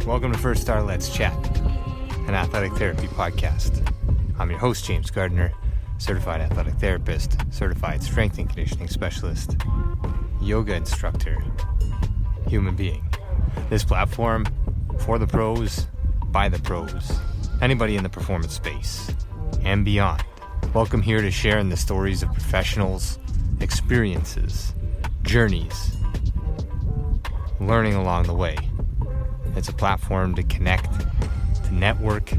Welcome to First Star Let's Chat, an athletic therapy podcast. I'm your host, James Gardner, certified athletic therapist, certified strength and conditioning specialist, yoga instructor, human being. This platform, for the pros, by the pros, anybody in the performance space, and beyond. Welcome here to share in the stories of professionals, experiences, journeys, learning along the way. It's a platform to connect, to network,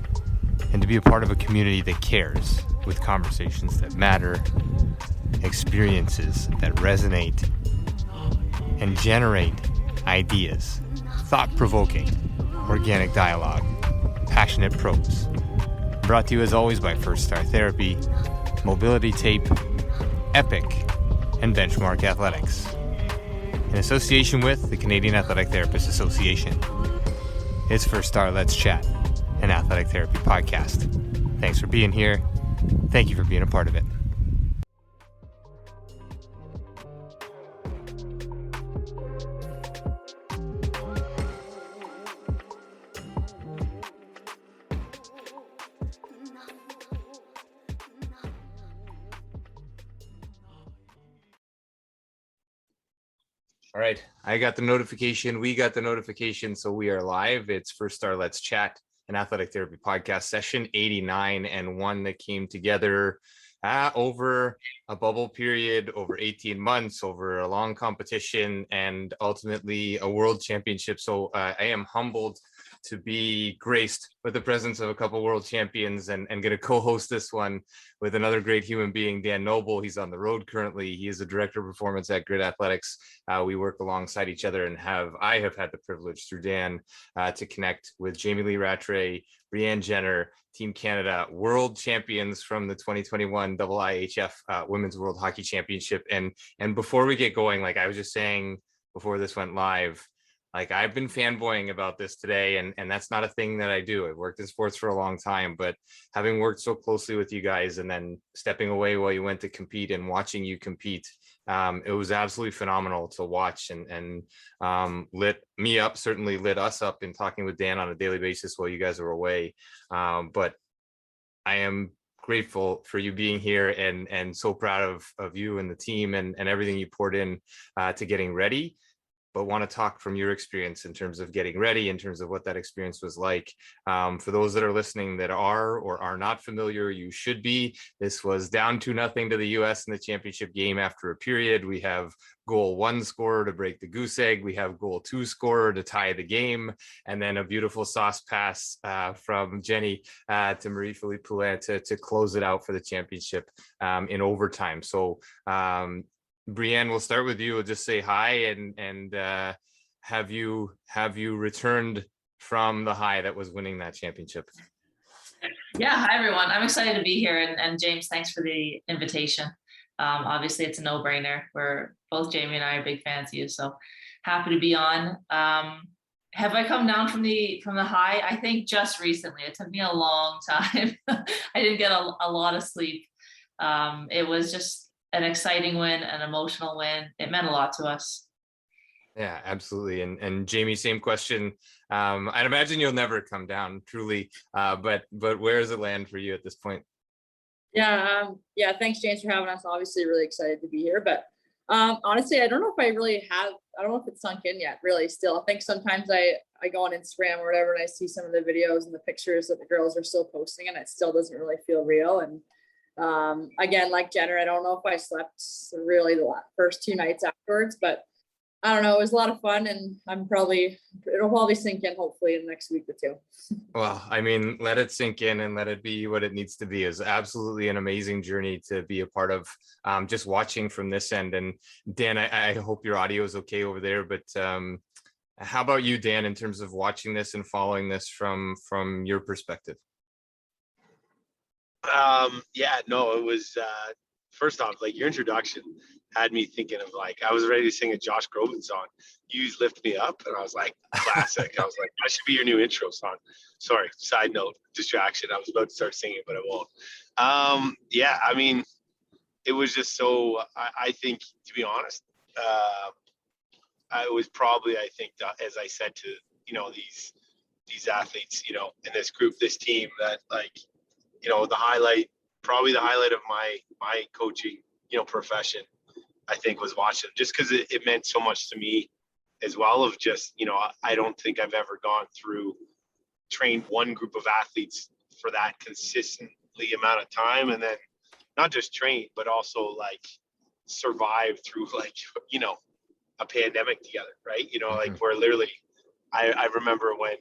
and to be a part of a community that cares, with conversations that matter, experiences that resonate, and generate ideas, thought-provoking, organic dialogue, passionate pros. Brought to you as always by First Star Therapy, Mobility Tape, Epic, and Benchmark Athletics, in association with the Canadian Athletic Therapists Association. It's First Star Let's Chat, an athletic therapy podcast. Thanks for being here. Thank you for being a part of it. All right, I got the notification. We got the notification, so we are live. It's First Star Let's Chat, an athletic therapy podcast, session 89, and one that came together over a bubble period, over 18 months, over a long competition, and ultimately a world championship. So I am humbled to be graced with the presence of a couple world champions and going to co-host this one with another great human being, Dan Noble. He's on the road currently. He is the director of performance at Grid Athletics. We work alongside each other and I have had the privilege through Dan to connect with Jamie Lee Rattray, Brianne Jenner, Team Canada, world champions from the 2021 IIHF Women's World Hockey Championship. And before we get going, like I was just saying before this went live, like I've been fanboying about this today, and that's not a thing that I do. I've worked in sports for a long time, but having worked so closely with you guys and then stepping away while you went to compete and watching you compete, it was absolutely phenomenal to watch and lit me up, certainly lit us up in talking with Dan on a daily basis while you guys were away. But I am grateful for you being here and so proud of you and the team and everything you poured in to getting ready. But want to talk from your experience in terms of getting ready, in terms of what that experience was like. For those that are listening that are or are not familiar, you should be. This was down 2-0 to the U.S. in the championship game after a period. We have goal 1 scorer to break the goose egg. We have goal 2 scorer to tie the game. And then a beautiful sauce pass from Jenny to Marie-Philippe Poulin to close it out for the championship in overtime. So Brianne, we'll start with you. We'll just say hi and have you returned from the high that was winning that championship? Yeah, hi everyone. I'm excited to be here, and James, thanks for the invitation. Obviously, it's a no-brainer. We're both Jamie and I are big fans of you, so happy to be on. Have I come down from the high? I think just recently. It took me a long time. I didn't get a lot of sleep. It was just an exciting win, an emotional win. It meant a lot to us. Yeah, absolutely. And Jamie, same question. I'd imagine you'll never come down, truly. But where does it land for you at this point? Yeah. Thanks, James, for having us. Obviously, really excited to be here. But honestly, I don't know if I don't know if it's sunk in yet, really, still. I think sometimes I go on Instagram or whatever, and I see some of the videos and the pictures that the girls are still posting, and it still doesn't really feel real. And again, like Jenner, I don't know if I slept really the first 2 nights afterwards, but I don't know. It was a lot of fun, and it'll probably sink in hopefully in the next week or two. Well, I mean, let it sink in and let it be what it needs to be. Is absolutely an amazing journey to be a part of, just watching from this end. And Dan, I hope your audio is okay over there, but how about you, Dan, in terms of watching this and following this from your perspective? It was first off, like your introduction had me thinking of like I was ready to sing a Josh Groban song. You lift me up, and I was like, classic. I was like, that should be your new intro song. Sorry, side note, distraction. I was about to start singing, but I won't. I mean, it was just so. I think, to be honest, I was probably, I think, as I said to these these athletes, you know, in this group, this team that like, you know, probably the highlight of my coaching, you know, profession, I think was watching just because it meant so much to me as well of just, you know, I don't think I've ever gone through trained one group of athletes for that consistently amount of time. And then not just trained, but also like survive through like, you know, a pandemic together. Right. You know, like we're literally, I remember when,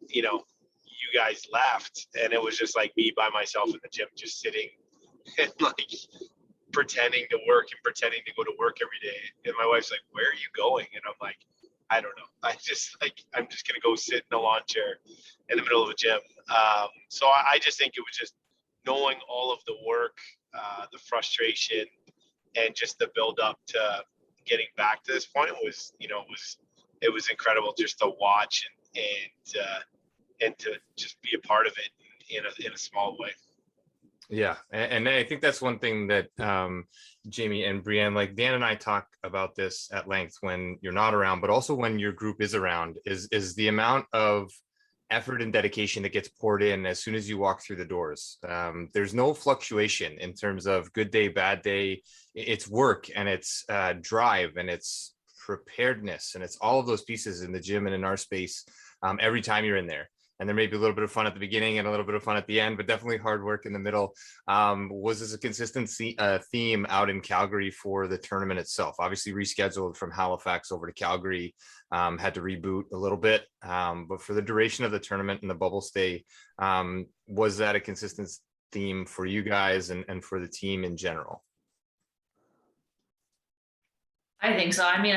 you know, you guys left and it was just like me by myself in the gym, just sitting and like pretending to work and pretending to go to work every day. And my wife's like, where are you going? And I'm like, I don't know. I'm just going to go sit in a lawn chair in the middle of a gym. So I just think it was just knowing all of the work, the frustration, and just the build up to getting back to this point was, you know, it was incredible just to watch and to just be a part of it in a small way. Yeah. And I think that's one thing that Jamie and Brianne, like Dan and I talk about this at length when you're not around, but also when your group is around, is the amount of effort and dedication that gets poured in as soon as you walk through the doors. There's no fluctuation in terms of good day, bad day. It's work and it's drive and it's preparedness and it's all of those pieces in the gym and in our space every time you're in there. And there may be a little bit of fun at the beginning and a little bit of fun at the end, but definitely hard work in the middle. Was this a consistent theme out in Calgary for the tournament itself? Obviously rescheduled from Halifax over to Calgary, had to reboot a little bit. But for the duration of the tournament and the bubble stay, was that a consistent theme for you guys and for the team in general? I think so. I mean,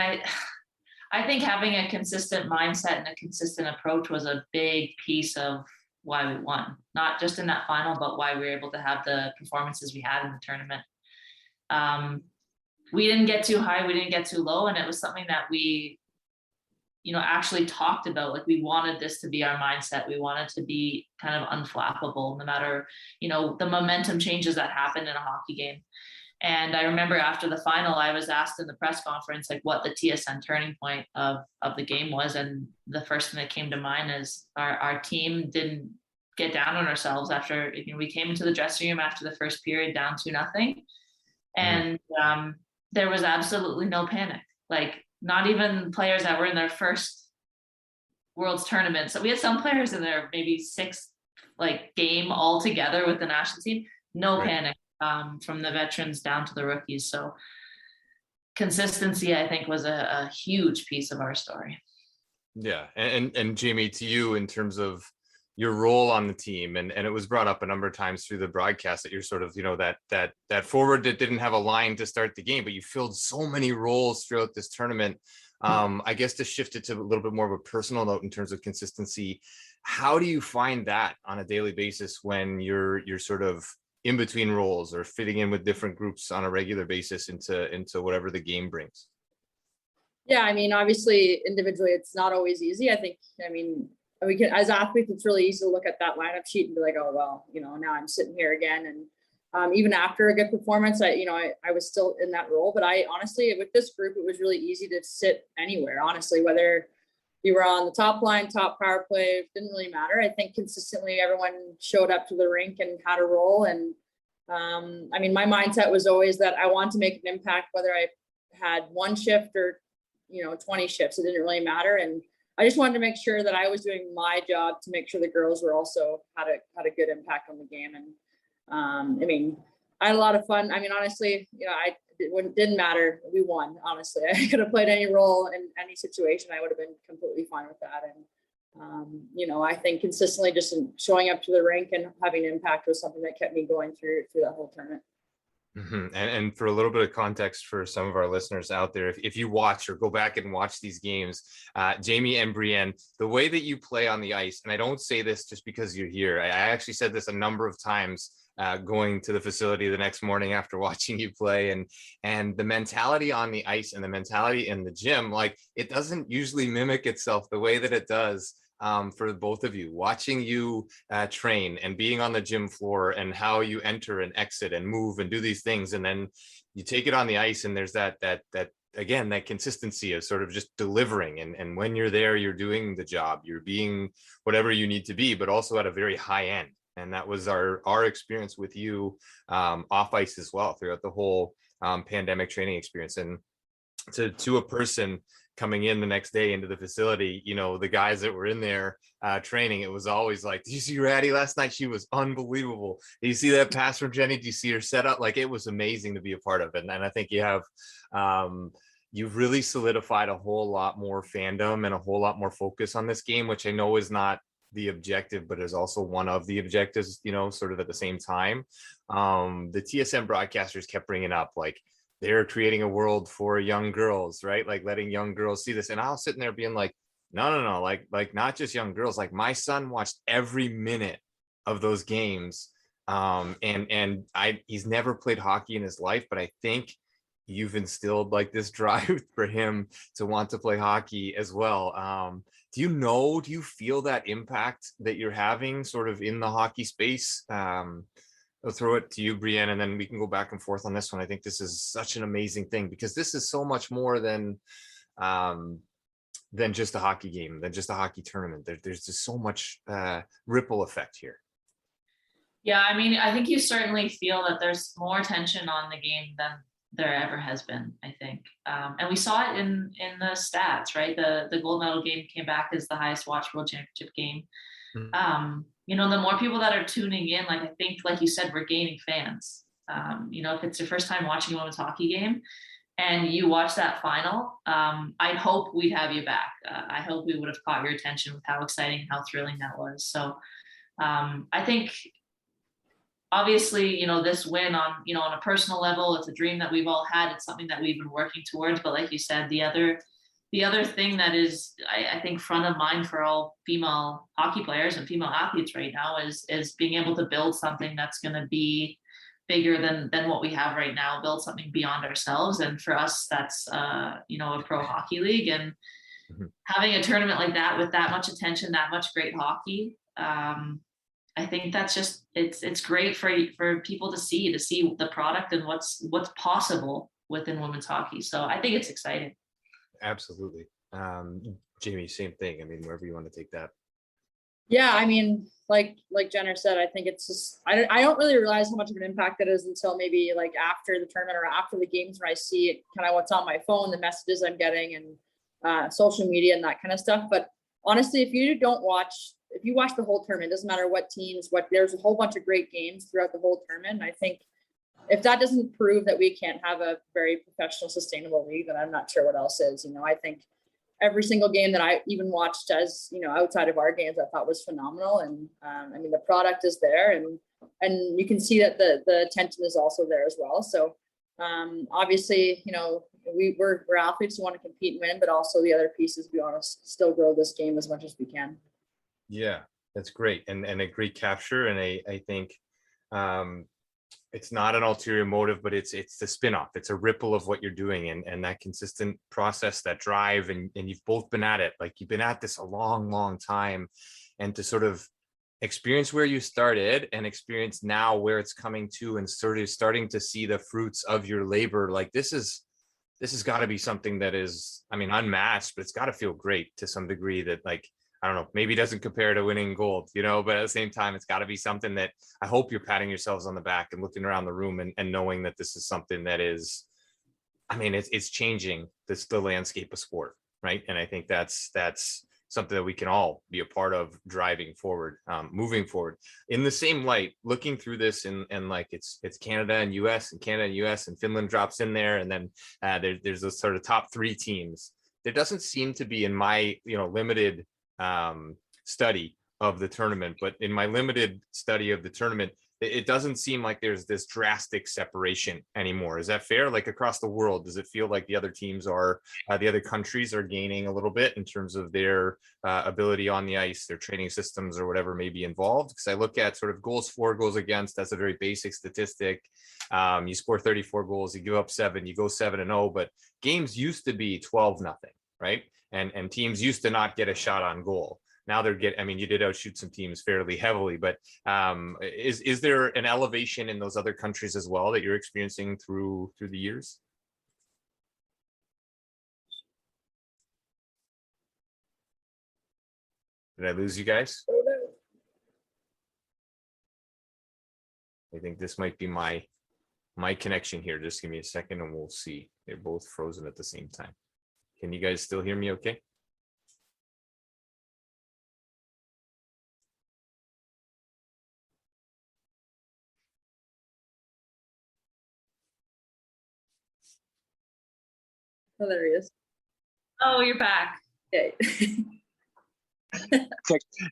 I think having a consistent mindset and a consistent approach was a big piece of why we won, not just in that final, but why we were able to have the performances we had in the tournament. We didn't get too high, we didn't get too low. And it was something that we, you know, actually talked about. Like we wanted this to be our mindset. We wanted to be kind of unflappable, no matter, you know, the momentum changes that happen in a hockey game. And I remember after the final, I was asked in the press conference, like what the TSN turning point of the game was. And the first thing that came to mind is our team didn't get down on ourselves after, you know, we came into the dressing room after the first period down 2-0. And there was absolutely no panic, like not even players that were in their first World's tournament. So we had some players in their maybe sixth like game all together with the national team, no panic. From the veterans down to the rookies. So consistency, I think, was a huge piece of our story. Yeah. And Jamie, to you, in terms of your role on the team, and it was brought up a number of times through the broadcast that you're sort of, you know, that forward that didn't have a line to start the game, but you filled so many roles throughout this tournament. I guess to shift it to a little bit more of a personal note in terms of consistency, how do you find that on a daily basis when you're sort of in between roles or fitting in with different groups on a regular basis into whatever the game brings? Yeah, I mean, obviously individually it's not always easy. I mean, we can, as athletes, it's really easy to look at that lineup sheet and be like, oh, well, you know, now I'm sitting here again. And even after a good performance, I was still in that role, but I honestly, with this group, it was really easy to sit anywhere, honestly, whether you were on the top line, top power play, it didn't really matter. I think consistently everyone showed up to the rink and had a role. And I mean, my mindset was always that I want to make an impact, whether I had one shift or, you know, 20 shifts, it didn't really matter. And I just wanted to make sure that I was doing my job to make sure the girls were also had a good impact on the game. And I mean, I had a lot of fun. I mean, honestly, you know, it didn't matter. We won, honestly. I could have played any role in any situation. I would have been completely fine with that. And, you know, I think consistently just showing up to the rink and having an impact was something that kept me going through that whole tournament. And for a little bit of context for some of our listeners out there, if you watch or go back and watch these games, Jamie and Brianne, the way that you play on the ice, and I don't say this just because you're here, I actually said this a number of times going to the facility the next morning after watching you play, and the mentality on the ice and the mentality in the gym, like it doesn't usually mimic itself the way that it does for both of you. Watching you train and being on the gym floor and how you enter and exit and move and do these things, and then you take it on the ice and there's that again, that consistency of sort of just delivering, and when you're there, you're doing the job, you're being whatever you need to be, but also at a very high end. And that was our experience with you off ice as well throughout the whole pandemic training experience. And to a person coming in the next day into the facility, you know, the guys that were in there training, it was always like, did you see Ratty last night? She was unbelievable. Did you see that pass from Jenny? Do you see her set up? Like, it was amazing to be a part of it. And I think you have you've really solidified a whole lot more fandom and a whole lot more focus on this game, which I know is not the objective, but is also one of the objectives, you know, sort of at the same time. The TSN broadcasters kept bringing up, like, they're creating a world for young girls, right? Like letting young girls see this. And I was sitting there being like, no, like not just young girls. Like, my son watched every minute of those games. And he's never played hockey in his life, but I think you've instilled like this drive for him to want to play hockey as well. Do you feel that impact that you're having sort of in the hockey space? I'll throw it to you, Brianne, and then we can go back and forth on this one. I think this is such an amazing thing, because this is so much more than just a hockey game, than just a hockey tournament. There's just so much ripple effect here. Yeah, I mean, I think you certainly feel that there's more attention on the game than there ever has been, I think. And we saw it in the stats, right? The gold medal game came back as the highest watched World Championship game. Mm-hmm. You know, the more people that are tuning in, like, I think, like you said, we're gaining fans. You know, if it's your first time watching a women's hockey game and you watch that final, I'd hope we'd have you back. I hope we would have caught your attention with how exciting, how thrilling that was. So I think, obviously, you know, this win on a personal level, it's a dream that we've all had. It's something that we've been working towards. But like you said, the other thing that is, I think, front of mind for all female hockey players and female athletes right now is being able to build something that's going to be bigger than what we have right now, build something beyond ourselves. And for us, that's, a pro hockey league, and having a tournament like that with that much attention, that much great hockey. I think that's just, it's great for people to see the product and what's possible within women's hockey. So I think it's exciting. Absolutely. Jamie, same thing. I mean, wherever you want to take that. Yeah, I mean, like Jenner said, I think it's just, I don't really realize how much of an impact that is until maybe like after the tournament or after the games, when I see it, kind of what's on my phone, the messages I'm getting, and social media and that kind of stuff. But honestly, if you watch the whole tournament, it doesn't matter what teams, there's a whole bunch of great games throughout the whole tournament. And I think if that doesn't prove that we can't have a very professional, sustainable league, then I'm not sure what else is. You know, I think every single game that I even watched, as you know, outside of our games, I thought was phenomenal. And I mean, the product is there, and you can see that the attention is also there as well. So obviously, you know, we're athletes who want to compete and win, but also the other pieces, we want to still grow this game as much as we can. Yeah, that's great, and a great capture. And I think it's not an ulterior motive, but it's the spin-off. It's a ripple of what you're doing, and that consistent process, that drive, and you've both been at it. Like, you've been at this a long time, and to sort of experience where you started and experience now where it's coming to, and sort of starting to see the fruits of your labor. Like, this has got to be something that is, I mean, unmatched, but it's got to feel great to some degree, that, like, I don't know, maybe it doesn't compare to winning gold, you know, but at the same time, it's got to be something that I hope you're patting yourselves on the back and looking around the room and knowing that this is something that is, I mean, it's changing the landscape of sport, right? And I think that's something that we can all be a part of, driving forward, moving forward. In the same light, looking through this, and like it's Canada and US, and Finland drops in there, and then there's those sort of top three teams. There doesn't seem to be, in my limited study of the tournament, but in my limited study of the tournament, it doesn't seem like there's this drastic separation anymore. Is that fair? Like, across the world, does it feel like the other teams are, the other countries are gaining a little bit in terms of their ability on the ice, their training systems, or whatever may be involved? Because I look at sort of goals for, goals against. That's a very basic statistic. You score 34 goals, you give up 7, you go 7-0, but games used to be 12-0, right? And teams used to not get a shot on goal. Now I mean, you did outshoot some teams fairly heavily, but is there an elevation in those other countries as well that you're experiencing through the years? Did I lose you guys? I think this might be my connection here. Just give me a second and we'll see. They're both frozen at the same time. Can you guys still hear me okay? Oh, there he is. Oh, you're back. Okay.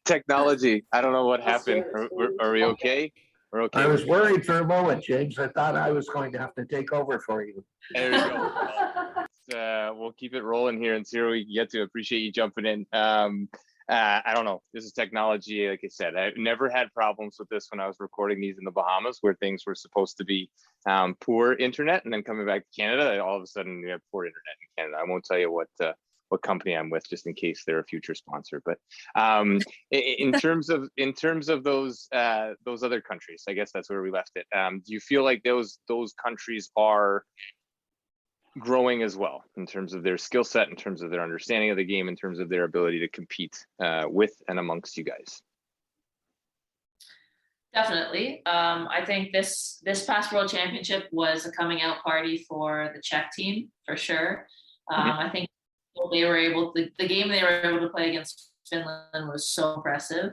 Technology. I don't know what happened. Are we okay? We're okay. I was worried for a moment, James. I thought I was going to have to take over for you. There we go. We'll keep it rolling here and see where we can get to. Appreciate you jumping in. I don't know. This is technology. Like I said, I've never had problems with this when I was recording these in the Bahamas, where things were supposed to be poor internet, and then coming back to Canada, all of a sudden we have poor internet in Canada. I won't tell you what company I'm with, just in case they're a future sponsor. But in terms of those other countries, I guess that's where we left it. Do you feel like those countries are growing as well in terms of their skill set, in terms of their understanding of the game, in terms of their ability to compete with and amongst you guys? Definitely. I think this past World Championship was a coming out party for the Czech team for sure. I think they were able to, the game they were able to play against Finland was so impressive.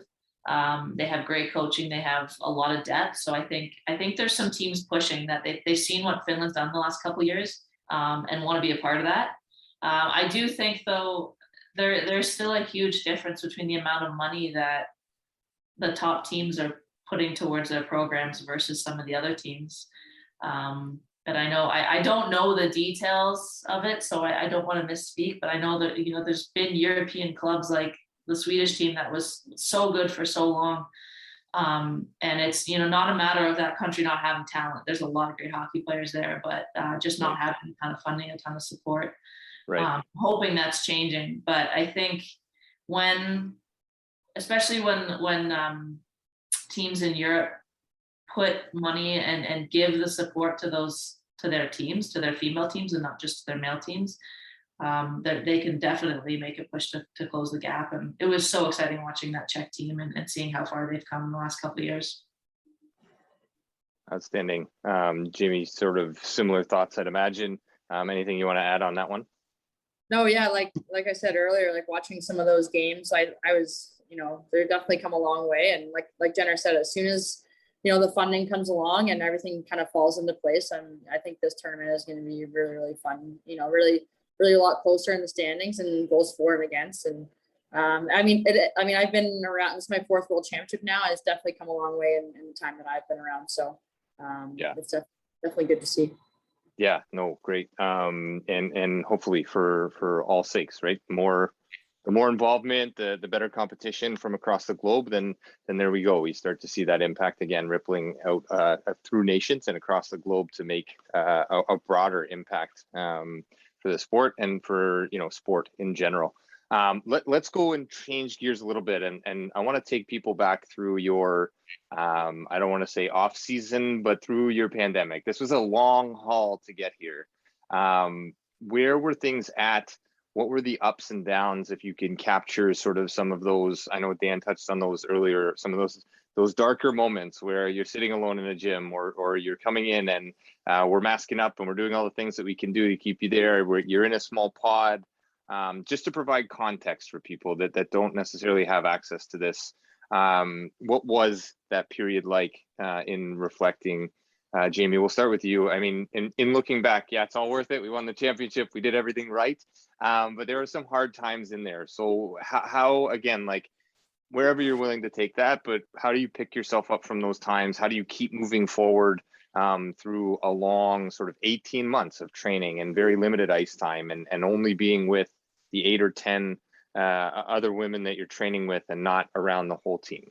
They have great coaching. They have a lot of depth. So I think there's some teams pushing that they've seen what Finland's done the last couple of years and want to be a part of that. I do think though, there's still a huge difference between the amount of money that the top teams are putting towards their programs versus some of the other teams. But I know I don't know the details of it, so I don't want to misspeak. But I know that there's been European clubs like the Swedish team that was so good for so long, and it's not a matter of that country not having talent. There's a lot of great hockey players there, but just not having a ton of funding, a ton of support. Right. Hoping that's changing, but I think especially when teams in Europe put money and give the support to their teams, to their female teams, and not just to their male teams, that they can definitely make a push to close the gap. And it was so exciting watching that Czech team and seeing how far they've come in the last couple of years. Outstanding. Jamie, sort of similar thoughts, I'd imagine. Anything you want to add on that one? No, yeah, like I said earlier, like watching some of those games, I was, they've definitely come a long way. And like Jenner said, as soon as the funding comes along and everything kind of falls into place, I think this tournament is going to be really, really fun. Really, really a lot closer in the standings and goals for and against. And I've been around. This is my fourth World Championship now, and it's definitely come a long way in the time that I've been around. So it's definitely good to see. Yeah, no, great. And hopefully for all sakes, right? The more involvement, the better competition from across the globe, then there we go. We start to see that impact again, rippling out through nations and across the globe to make a broader impact for the sport and for sport in general. Let's go and change gears a little bit, and I want to take people back through your I don't want to say off season, but through your pandemic. This was a long haul to get here. Where were things at? What were the ups and downs, if you can capture sort of some of those? I know Dan touched on those earlier, some of those darker moments where you're sitting alone in a gym, or you're coming in and we're masking up and we're doing all the things that we can do to keep you there, where you're in a small pod, just to provide context for people that don't necessarily have access to this. What was that period like in reflecting? Jamie, we'll start with you. I mean, in looking back, yeah, it's all worth it. We won the championship. We did everything right. But there were some hard times in there. So how again, like wherever you're willing to take that, but how do you pick yourself up from those times? How do you keep moving forward through a long sort of 18 months of training and very limited ice time and only being with the 8 or 10 other women that you're training with and not around the whole team?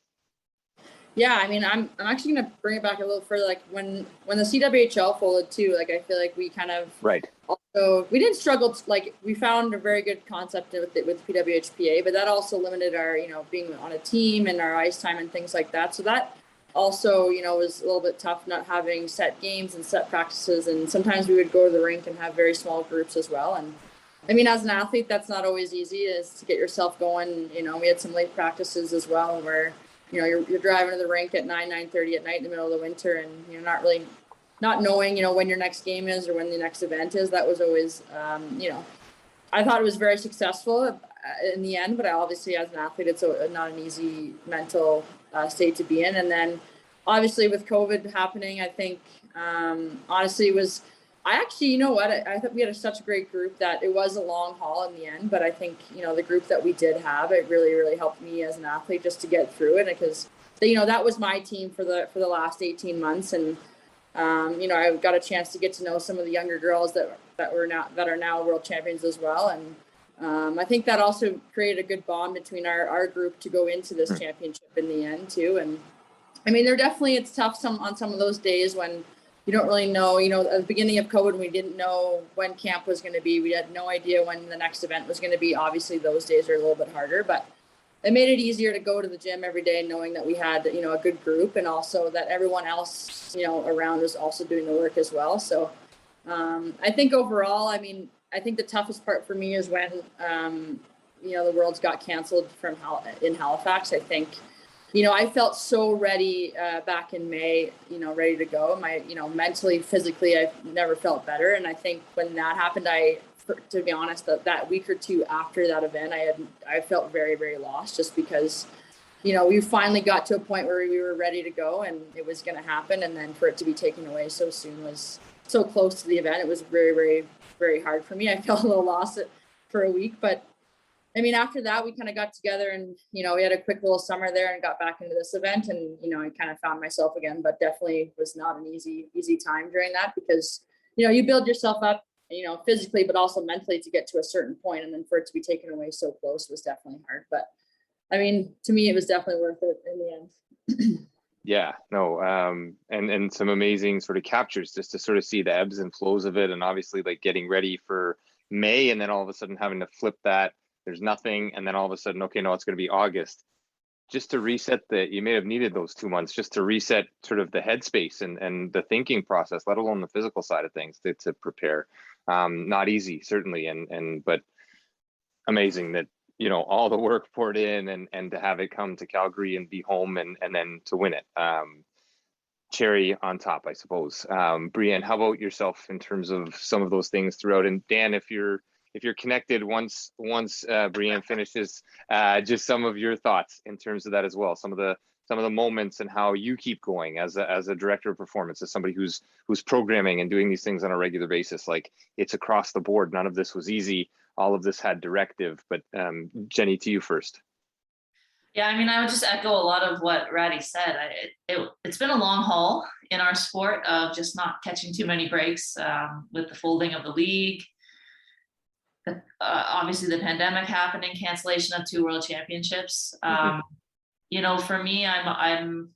Yeah, I mean, I'm actually going to bring it back a little further. Like when the CWHL folded too, like I feel like we kind of right. Also, we didn't struggle. Like we found a very good concept with PWHPA, but that also limited our, being on a team and our ice time and things like that. So that also, was a little bit tough not having set games and set practices. And sometimes we would go to the rink and have very small groups as well. And I mean, as an athlete, that's not always easy, is to get yourself going. You know, we had some late practices as well where, you know, you're driving to the rink at 9:30 at night in the middle of the winter, and you're not knowing, you know, when your next game is or when the next event is. That was always, you know, I thought it was very successful in the end, but obviously as an athlete, it's not an easy mental state to be in. And then obviously with COVID happening, I think honestly you know what, I thought we had such a great group that it was a long haul in the end, but I think, you know, the group that we did have, it really, really helped me as an athlete just to get through it, because, you know, that was my team for the last 18 months. And, you know, I got a chance to get to know some of the younger girls that are now world champions as well. And I think that also created a good bond between our group to go into this championship in the end too. And I mean, it's tough on some of those days when you don't really know, you know, at the beginning of COVID, we didn't know when camp was going to be. We had no idea when the next event was going to be. Obviously, those days are a little bit harder, but it made it easier to go to the gym every day, knowing that we had, you know, a good group, and also that everyone else, you know, around was also doing the work as well. So I think overall, I mean, I think the toughest part for me is when, you know, the Worlds got canceled in Halifax. I think, you know, I felt so ready back in May, you know, ready to go. You know, mentally, physically, I've never felt better. And I think when that happened, to be honest, that week or two after that event, I felt very, very lost, just because, you know, we finally got to a point where we were ready to go and it was going to happen. And then for it to be taken away so soon, was so close to the event. It was very, very, very hard for me. I felt a little lost for a week, but I mean, after that, we kind of got together and, you know, we had a quick little summer there and got back into this event, and, you know, I kind of found myself again, but definitely was not an easy time during that, because, you know, you build yourself up, you know, physically, but also mentally to get to a certain point, and then for it to be taken away so close was definitely hard. But I mean, to me, it was definitely worth it in the end. Yeah, no, and some amazing sort of captures just to sort of see the ebbs and flows of it, and obviously like getting ready for May, and then all of a sudden having to flip that. There's nothing, and then all of a sudden, okay, no, it's going to be August. Just to reset you may have needed those 2 months just to reset sort of the headspace and the thinking process, let alone the physical side of things to prepare. Not easy, certainly, but amazing that, you know, all the work poured in and to have it come to Calgary and be home and then to win it. Cherry on top, I suppose. Brianne, how about yourself in terms of some of those things throughout? And Dan, if you're connected once Brianne finishes, just some of your thoughts in terms of that as well. Some of the moments and how you keep going as a director of performance, as somebody who's programming and doing these things on a regular basis. Like, it's across the board. None of this was easy. All of this had directive. But Jenny, to you first. Yeah, I mean, I would just echo a lot of what Ratty said. It's been a long haul in our sport of just not catching too many breaks with the folding of the league. Obviously the pandemic happening, cancellation of 2 world championships. You know, for me, I'm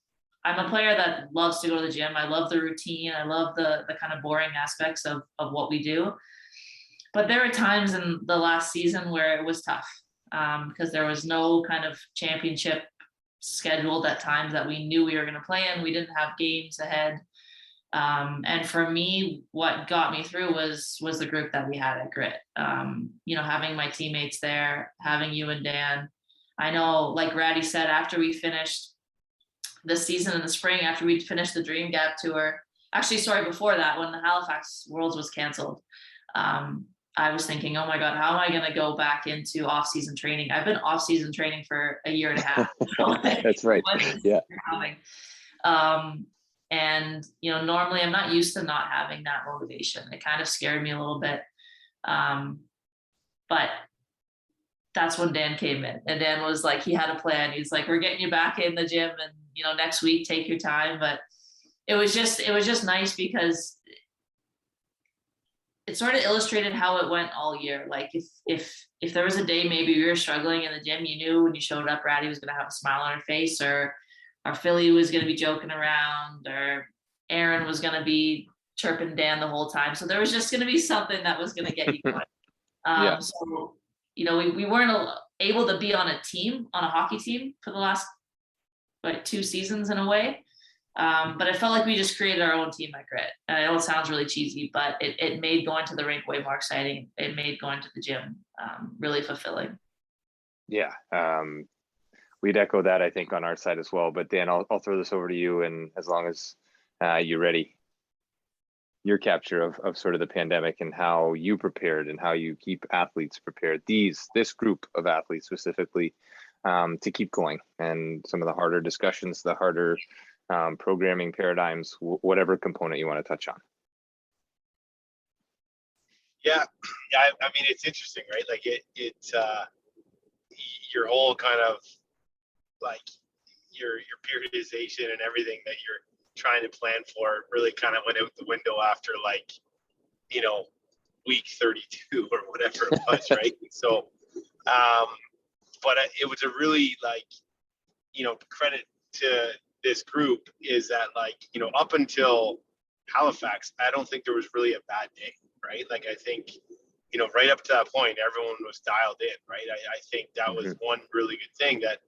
a player that loves to go to the gym. I love the routine. I love the kind of boring aspects of what we do. But there were times in the last season where it was tough because there was no kind of championship scheduled at times that we knew we were going to play in. We didn't have games ahead. And for me, what got me through was the group that we had at Grit. You know, having my teammates there, having you and Dan. I know, like Ratty said, after we finished the season in the spring, after we finished the Dream Gap tour, actually, sorry, before that, when the Halifax Worlds was canceled, I was thinking, oh my God, how am I going to go back into off-season training? I've been off-season training for a year and a half. That's right. Yeah. And, you know, normally I'm not used to not having that motivation. It kind of scared me a little bit. But that's when Dan came in, and Dan was like, he had a plan. He's like, we're getting you back in the gym, and, you know, next week, take your time. But it was just nice because it sort of illustrated how it went all year. Like if there was a day maybe we were struggling in the gym, you knew when you showed up, Ratty was going to have a smile on her face, or our Philly was going to be joking around, or Aaron was going to be chirping Dan the whole time. So there was just going to be something that was going to get you going. Yeah. So, you know, we weren't able to be on a hockey team for the last 2 seasons in a way. But I felt like we just created our own team at Grit. And I know it sounds really cheesy, but it made going to the rink way more exciting. It made going to the gym really fulfilling. Yeah. We'd echo that, I think, on our side as well. But Dan, I'll throw this over to you, and as long as you're ready, your capture of sort of the pandemic and how you prepared and how you keep athletes prepared, this group of athletes specifically, to keep going, and some of the harder discussions, the harder programming paradigms, whatever component you want to touch on. Yeah, I mean, it's interesting, right? Like it's your whole kind of like your periodization and everything that you're trying to plan for really kind of went out the window after, like, you know, week 32 or whatever it was, right? So, but it was a really, like, you know, credit to this group is that, like, you know, up until Halifax, I don't think there was really a bad day, right? Like, I think, you know, right up to that point, everyone was dialed in, right? I think that was one really good thing, that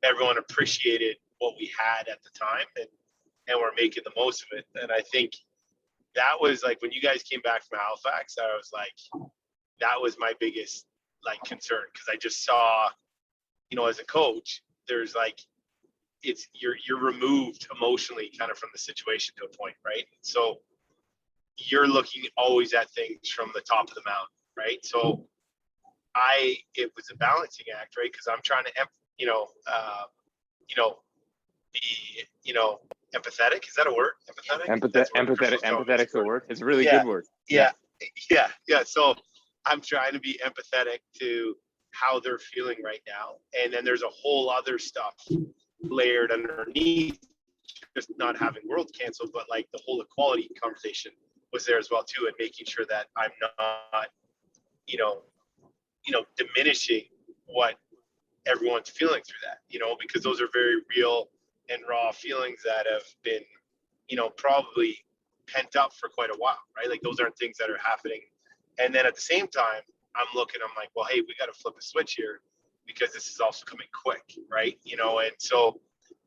everyone appreciated what we had at the time, and we're making the most of it. And I think that was like, when you guys came back from Halifax, I was like, that was my biggest, like, concern, because I just saw, you know, as a coach, there's like, it's you're removed emotionally kind of from the situation to a point, right? So you're looking always at things from the top of the mountain, right? So it was a balancing act, right? Because I'm trying to be, you know, empathetic. Is that a word? Empathetic? Empathetic's a word. It's a really good word. Yeah. So I'm trying to be empathetic to how they're feeling right now. And then there's a whole other stuff layered underneath, just not having worlds canceled, but like the whole equality conversation was there as well too, and making sure that I'm not, you know, diminishing what everyone's feeling through that, you know, because those are very real and raw feelings that have been, you know, probably pent up for quite a while, right? Like, those aren't things that are happening. And then at the same time, I'm like, well, hey, we got to flip a switch here, because this is also coming quick, right? You know, and so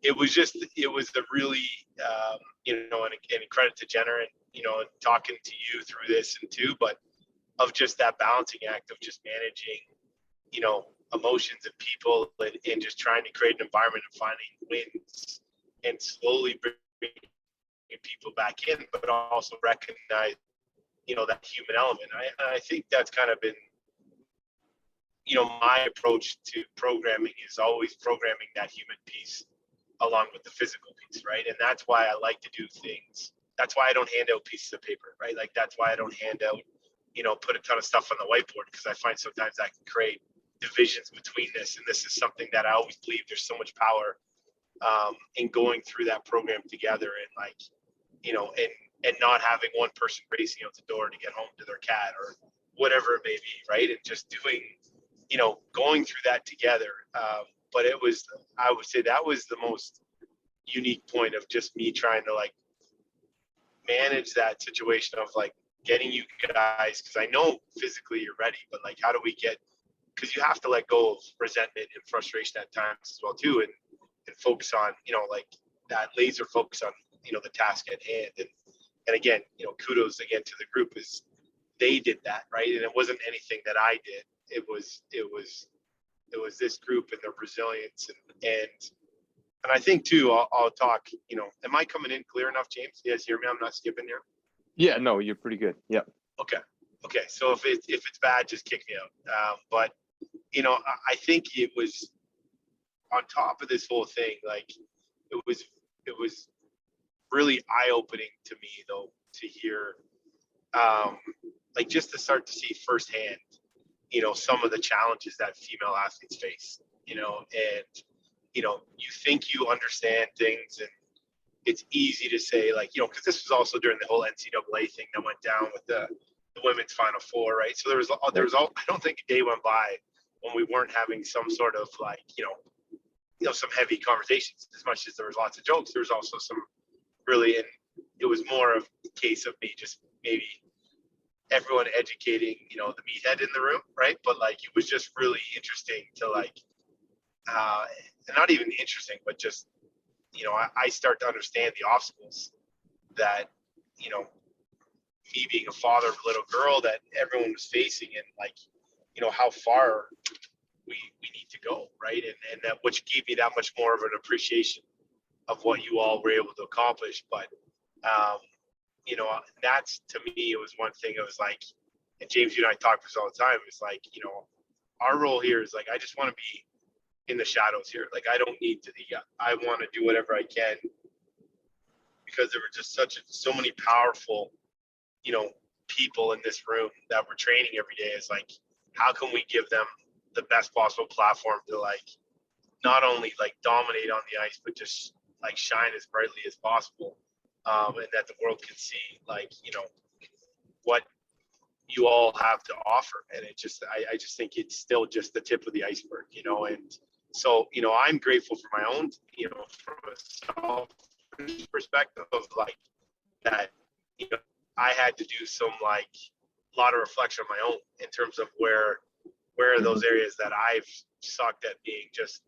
it was a really, you know, and credit to Jenner, and, you know, and talking to you through this and too, but of just that balancing act of just managing, you know, emotions and people, and just trying to create an environment of finding wins and slowly bringing people back in, but also recognize, you know, that human element. I think that's kind of been, you know, my approach to programming is always programming that human piece along with the physical piece, right? And that's why I like to do things. That's why I don't hand out pieces of paper, right? Like, that's why I don't hand out, you know, put a ton of stuff on the whiteboard, because I find sometimes that can create divisions between this. And this is something that I always believe there's so much power in going through that program together, and, like, you know, and not having one person racing out the door to get home to their cat or whatever it may be, right? And just doing, you know, going through that together. But it was, I would say that was the most unique point of just me trying to, like, manage that situation of, like, getting you guys, because I know physically you're ready, but, like, how do we get, because you have to let go of resentment and frustration at times as well too, and focus on, you know, like, that laser focus on, you know, the task at hand. And again, you know, kudos again to the group, is they did that, right? And it wasn't anything that I did. It was this group and their resilience, and I think too, I'll talk, you know, am I coming in clear enough, James? You guys hear me? I'm not skipping here. Yeah, no, you're pretty good. Yep. Okay. So if it's bad, just kick me out. But, you know, I think it was on top of this whole thing, like, it was really eye-opening to me, though, to hear, like, just to start to see firsthand, you know, some of the challenges that female athletes face, you know, and, you know, you think you understand things, and it's easy to say, like, you know, because this was also during the whole NCAA thing that went down with the women's Final Four, right? So there was I don't think a day went by when we weren't having some sort of, like, you know, some heavy conversations. As much as there was lots of jokes, there was also some really, and it was more of a case of me just maybe everyone educating, you know, the meathead in the room, right? But, like, it was just really interesting to, like, and not even interesting, but just I start to understand the obstacles that, me being a father of a little girl that everyone was facing, and like, how far we need to go, right? And that, which gave me that much more of an appreciation of what you all were able to accomplish. But that's, to me, it was one thing. It was like, and James, you and I talk this all the time. It's like, our role here is like, I just want to be in the shadows here. Like, I don't need to I want to do whatever I can, because there were just so many powerful, people in this room that were training every day. Is like, how can we give them the best possible platform to like, not only like dominate on the ice, but just like shine as brightly as possible. And that the world can see, like, what you all have to offer. And it just, I just think it's still just the tip of the iceberg, and so, I'm grateful for my own, from a selfish perspective of like that, I had to do some like a lot of reflection on my own in terms of where are those areas that I've sucked at being just,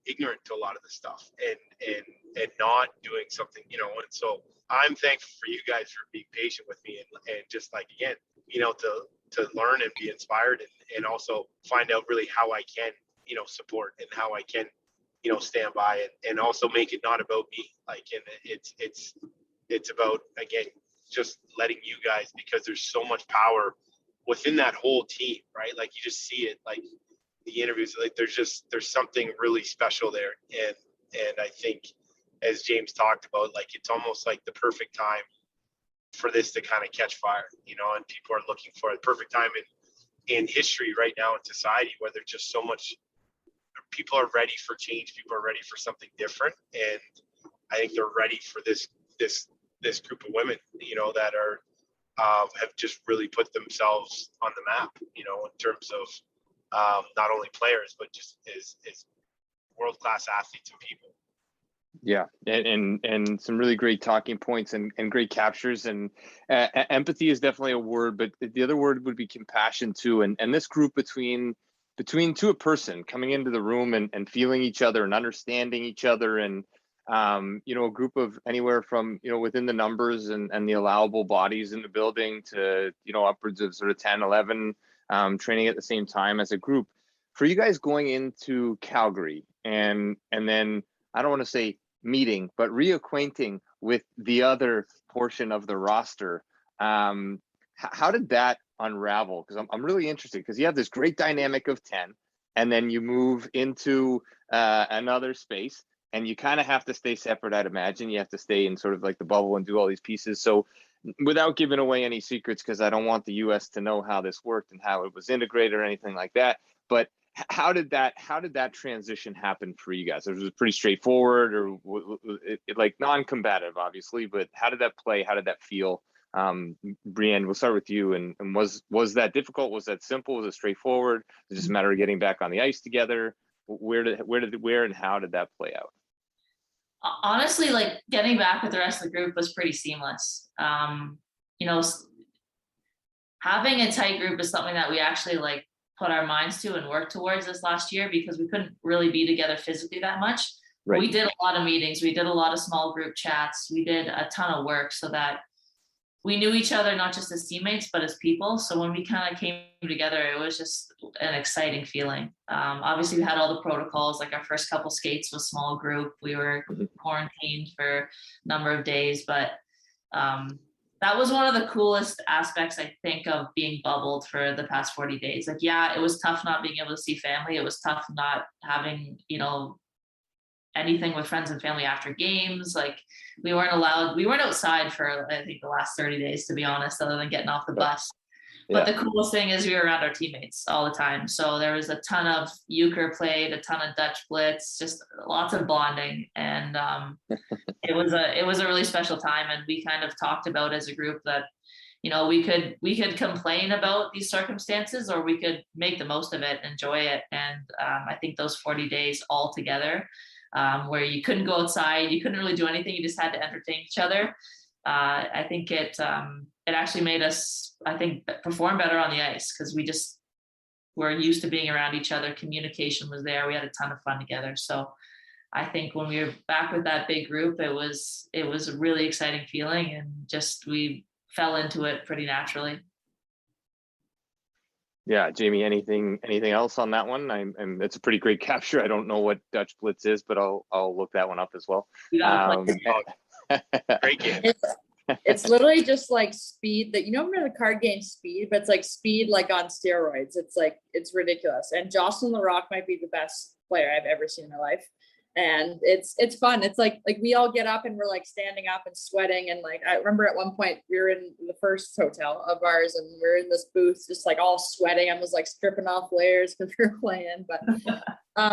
ignorant to a lot of the stuff and not doing something, and so I'm thankful for you guys for being patient with me and just like, again, to learn and be inspired and also find out really how I can, support and how I can, stand by it, and also make it not about me. Like, and it's about, again, just letting you guys, because there's so much power within that whole team, right? Like, you just see it, like the interviews, like there's something really special there. And I think, as James talked about, like, it's almost like the perfect time for this to kind of catch fire, and people are looking for the perfect time in history right now in society, where there's just so much, people are ready for change. People are ready for something different. And I think they're ready for this group of women, that are, have just really put themselves on the map, in terms of not only players, but just as world-class athletes and people. Yeah, and some really great talking points and great captures, and empathy is definitely a word, but the other word would be compassion too. And this group between to a person coming into the room and feeling each other and understanding each other, and a group of anywhere from, within the numbers and the allowable bodies in the building to, upwards of sort of 10, 11 training at the same time as a group. For you guys going into Calgary and then, I don't want to say meeting, but reacquainting with the other portion of the roster. How did that unravel? Because I'm really interested, because you have this great dynamic of 10, and then you move into another space, and you kind of have to stay separate. I'd imagine you have to stay in sort of like the bubble and do all these pieces. So without giving away any secrets, because I don't want the US to know how this worked and how it was integrated or anything like that, but how did that transition happen for you guys? Was it pretty straightforward, or like non-combative, obviously, but how did that play? How did that feel? Brianne, we'll start with you. And was that difficult? Was that simple? Was it straightforward? Was it just a matter of getting back on the ice together? Where and how did that play out? Honestly, like, getting back with the rest of the group was pretty seamless. Having a tight group is something that we actually like put our minds to and work towards this last year, because we couldn't really be together physically that much. Right. We did a lot of meetings. We did a lot of small group chats. We did a ton of work so that we knew each other, not just as teammates, but as people. So when we kind of came together, it was just an exciting feeling. Obviously, we had all the protocols, like our first couple skates was small group. We were quarantined for a number of days, but that was one of the coolest aspects, I think, of being bubbled for the past 40 days. Like, yeah, it was tough not being able to see family. It was tough not having, anything with friends and family after games. Like, we weren't outside for, I think, the last 30 days, to be honest, other than getting off the bus. But the coolest thing is we were around our teammates all the time. So there was a ton of euchre played, a ton of Dutch blitz, just lots of bonding. And it was a really special time. And we kind of talked about as a group that, we could complain about these circumstances, or we could make the most of it, enjoy it. And I think those 40 days all together, where you couldn't go outside, you couldn't really do anything, you just had to entertain each other. I think it actually made us, I think, perform better on the ice, because we just were used to being around each other. Communication was there. We had a ton of fun together. So I think when we were back with that big group, it was a really exciting feeling, and just we fell into it pretty naturally. Yeah, Jamie, anything else on that one? It's a pretty great capture. I don't know what Dutch Blitz is, but I'll look that one up as well. You gotta play. Great game. It's literally just like speed that, remember the card game Speed, but it's like speed like on steroids. It's ridiculous. And Jocelyn LaRock might be the best player I've ever seen in my life. And it's fun. It's like we all get up and we're like standing up and sweating. And like, I remember at one point we were in the first hotel of ours and we we're in this booth, just like all sweating. I was like stripping off layers because we were playing, but I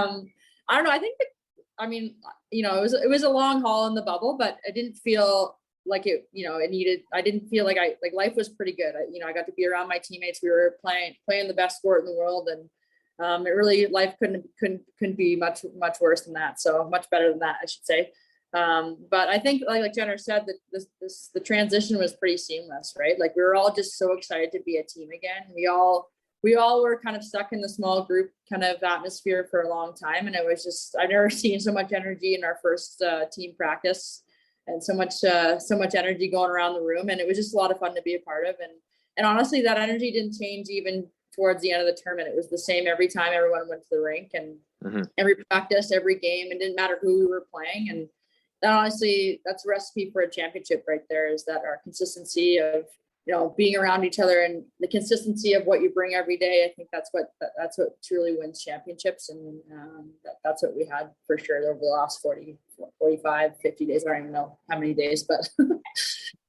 don't know. I think it was a long haul in the bubble, but I didn't feel like I didn't feel like life was pretty good. I got to be around my teammates. We were playing the best sport in the world, and life couldn't be much worse than that. So much better than that, I should say. But I think like Jenner said, that the transition was pretty seamless, right? Like we were all just so excited to be a team again. We all were kind of stuck in the small group kind of atmosphere for a long time. And it was just, I've never seen so much energy in our first team practice, and so much energy going around the room. And it was just a lot of fun to be a part of. And honestly, that energy didn't change even towards the end of the tournament. It was the same every time everyone went to the rink, and every practice, every game. It didn't matter who we were playing. And that honestly, that's a recipe for a championship right there, is that our consistency of, being around each other and the consistency of what you bring every day. I think that's what truly wins championships. And that's what we had for sure over the last 40, 45, 50 days. I don't even know how many days, but.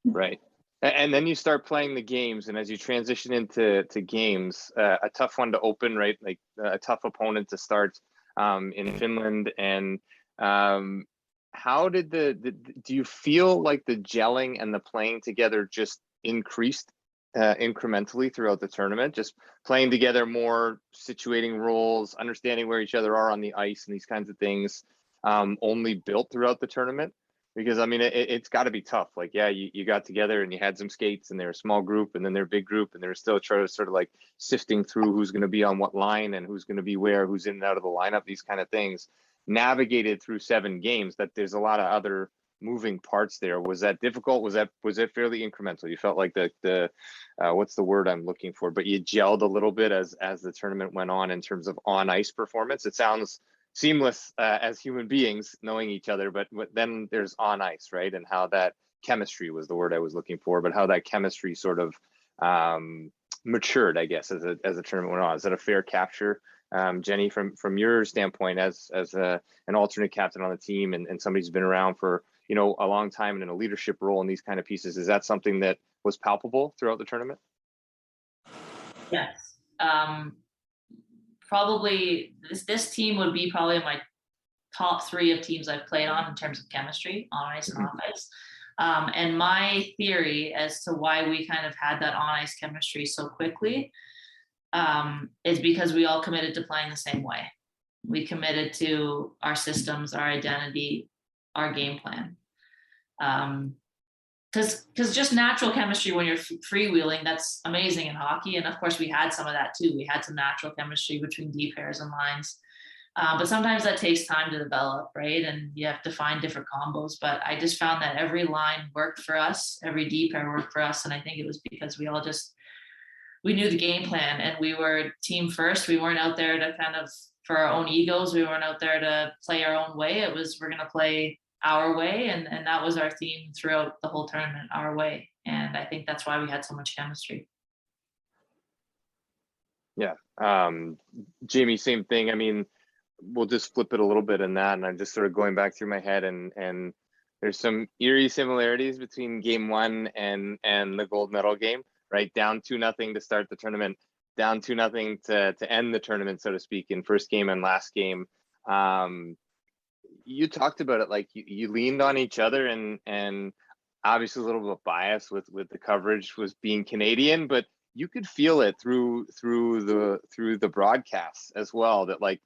Right. And then you start playing the games, and as you transition into games, a tough one to open, right? Like a tough opponent to start in Finland. And how did do you feel like the gelling and the playing together just increased incrementally throughout the tournament? Just playing together more, situating roles, understanding where each other are on the ice, and these kinds of things only built throughout the tournament? Because I mean, it's got to be tough. Like, yeah, you got together and you had some skates, and they're a small group, and then they're a big group, and they're still trying to sort of like sifting through who's going to be on what line and who's going to be where, who's in and out of the lineup, these kind of things. Navigated through 7 games, that there's a lot of other moving parts there. Was that difficult? Was it fairly incremental? You felt like the what's the word I'm looking for? But you gelled a little bit as the tournament went on in terms of on ice performance. It sounds seamless as human beings knowing each other, but then there's on ice, right? And how that chemistry was the word I was looking for, but how that chemistry sort of matured, I guess, as the tournament went on. Is that a fair capture, Jenny, from your standpoint as an alternate captain on the team and somebody who's been around for a long time and in a leadership role in these kind of pieces? Is that something that was palpable throughout the tournament? Yes. Probably this team would be probably my top 3 of teams I've played on in terms of chemistry, on ice and off ice. And my theory as to why we kind of had that on ice chemistry so quickly is because we all committed to playing the same way. We committed to our systems, our identity, our game plan. Because just natural chemistry when you're freewheeling, that's amazing in hockey. And of course we had some of that too. We had some natural chemistry between D pairs and lines. But sometimes that takes time to develop, right? And you have to find different combos. But I just found that every line worked for us, every D pair worked for us. And I think it was because we knew the game plan and we were team first. We weren't out there to kind of for our own egos. We weren't out there to play our own way. It was, we're going to play our way. And that was our theme throughout the whole tournament, our way. And I think that's why we had so much chemistry. Yeah. Jamie, same thing. I mean, we'll just flip it a little bit in that. And I'm just sort of going back through my head and there's some eerie similarities between game 1 and the gold medal game, right? Down 2-0 to start the tournament, down 2-0 to end the tournament, so to speak, in first game and last game. You talked about it, like you leaned on each other and obviously a little bit of bias with the coverage was being Canadian, but you could feel it through the broadcasts as well, that like,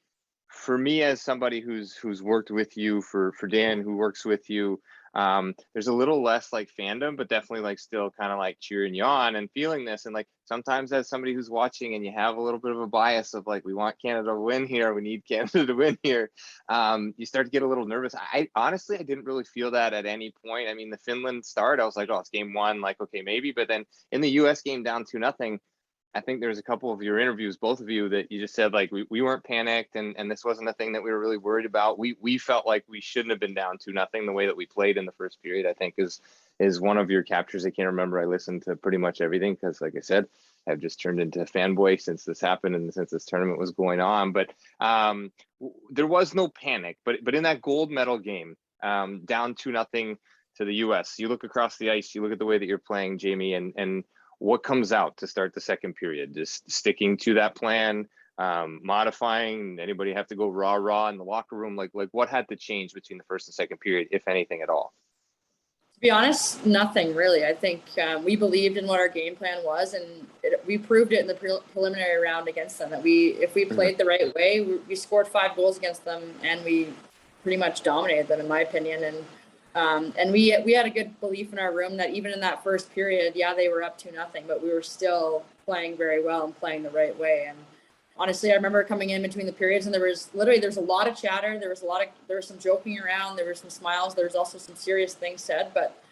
for me as somebody who's worked with you, for Dan who works with you, there's a little less like fandom, but definitely like still kind of like cheering you on and feeling this. And like sometimes as somebody who's watching and you have a little bit of a bias of like, we want Canada to win here, we need Canada to win here, you start to get a little nervous. I honestly, I didn't really feel that at any point. I mean, the Finland start, I was like, oh, it's game one, like, okay, maybe. But then in the US game down 2-0, I think there's a couple of your interviews, both of you, that you just said like we weren't panicked and this wasn't a thing that we were really worried about. We felt like we shouldn't have been down 2-0. The way that we played in the first period, I think is one of your captures. I can't remember. I listened to pretty much everything because, like I said, I've just turned into a fanboy since this happened and since this tournament was going on. But there was no panic. But in that gold medal game, down 2-0 to the US, you look across the ice, you look at the way that you're playing, Jamie, and what comes out to start the second period? Just sticking to that plan, modifying? Anybody have to go raw in the locker room? Like what had to change between the first and second period, if anything at all? To be honest, nothing really. I think we believed in what our game plan was, and we proved it in the preliminary round against them. That if we played the right way, we scored 5 goals against them, and we pretty much dominated them, in my opinion. And we had a good belief in our room that even in that first period, yeah, they were up 2-0, but we were still playing very well and playing the right way. And honestly, I remember coming in between the periods, and there's a lot of chatter. There was some joking around. There were some smiles. There was also some serious things said. But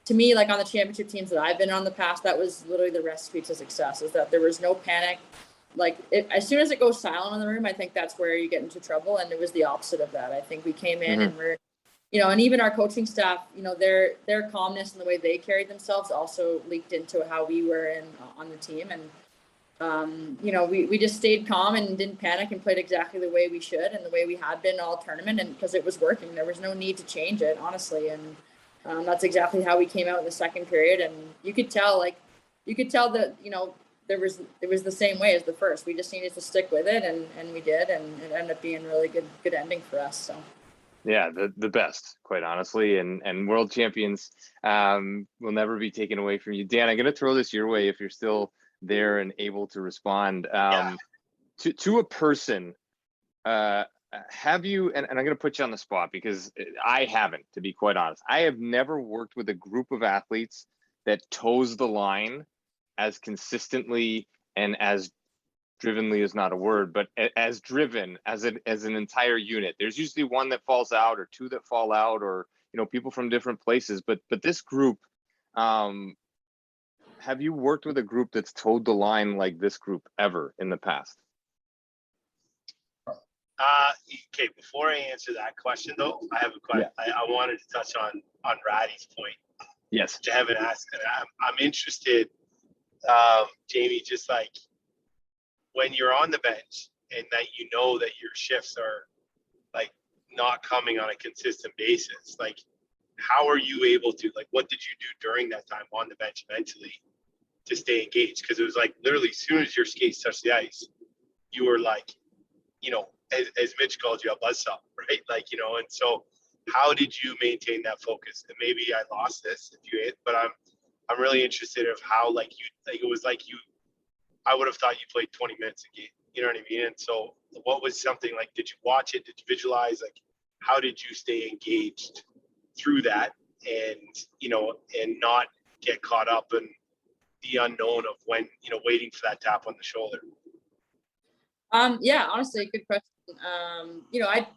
to me, like on the championship teams that I've been on in the past, that was literally the recipe to success, is that there was no panic. Like as soon as it goes silent in the room, I think that's where you get into trouble. And it was the opposite of that. I think we came in and we're, and even our coaching staff, their calmness and the way they carried themselves also leaked into how we were on the team. And, we just stayed calm and didn't panic and played exactly the way we should and the way we had been all tournament. And because it was working, there was no need to change it, honestly. And that's exactly how we came out in the second period. And you could tell that, it was the same way as the first. We just needed to stick with it, and we did. And it ended up being a really good ending for us. So. Yeah, the best, quite honestly, and world champions will never be taken away from you. Dan, I'm going to throw this your way if you're still there and able to respond. To a person, have you, and I'm going to put you on the spot because I haven't, to be quite honest. I have never worked with a group of athletes that toes the line as consistently and as drivenly is not a word, but as driven as an entire unit. There's usually one that falls out or two that fall out, or people from different places. But this group, have you worked with a group that's towed the line like this group ever in the past? Okay, before I answer that question though, I have a question. Yeah. I wanted to touch on Ratty's point. Yes. Which I haven't asked, and I'm interested, Jamie, just like, when you're on the bench and that that your shifts are like not coming on a consistent basis, like how are you able to, like, what did you do during that time on the bench mentally to stay engaged? Because it was like literally as soon as your skates touched the ice, you were like, as Mitch called you, a buzzsaw, right? Like, and so how did you maintain that focus? And maybe I lost this but I'm really interested of how it was like I would have thought you played 20 minutes a game. You know what I mean? And so what was something like, did you watch it? Did you visualize? Like, how did you stay engaged through that and, and not get caught up in the unknown of when, waiting for that tap on the shoulder? Yeah, honestly, good question.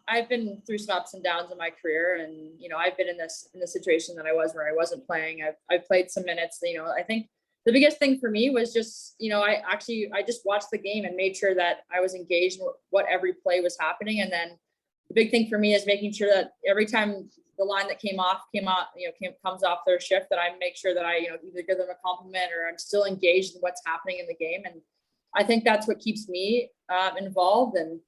I've been through some ups and downs in my career, and, I've been in the situation that I was where I wasn't playing. I've played some minutes, I think the biggest thing for me was just, I just watched the game and made sure that I was engaged in what every play was happening. And then the big thing for me is making sure that every time the line that comes off their shift, that I make sure that I, either give them a compliment or I'm still engaged in what's happening in the game. And I think that's what keeps me involved. And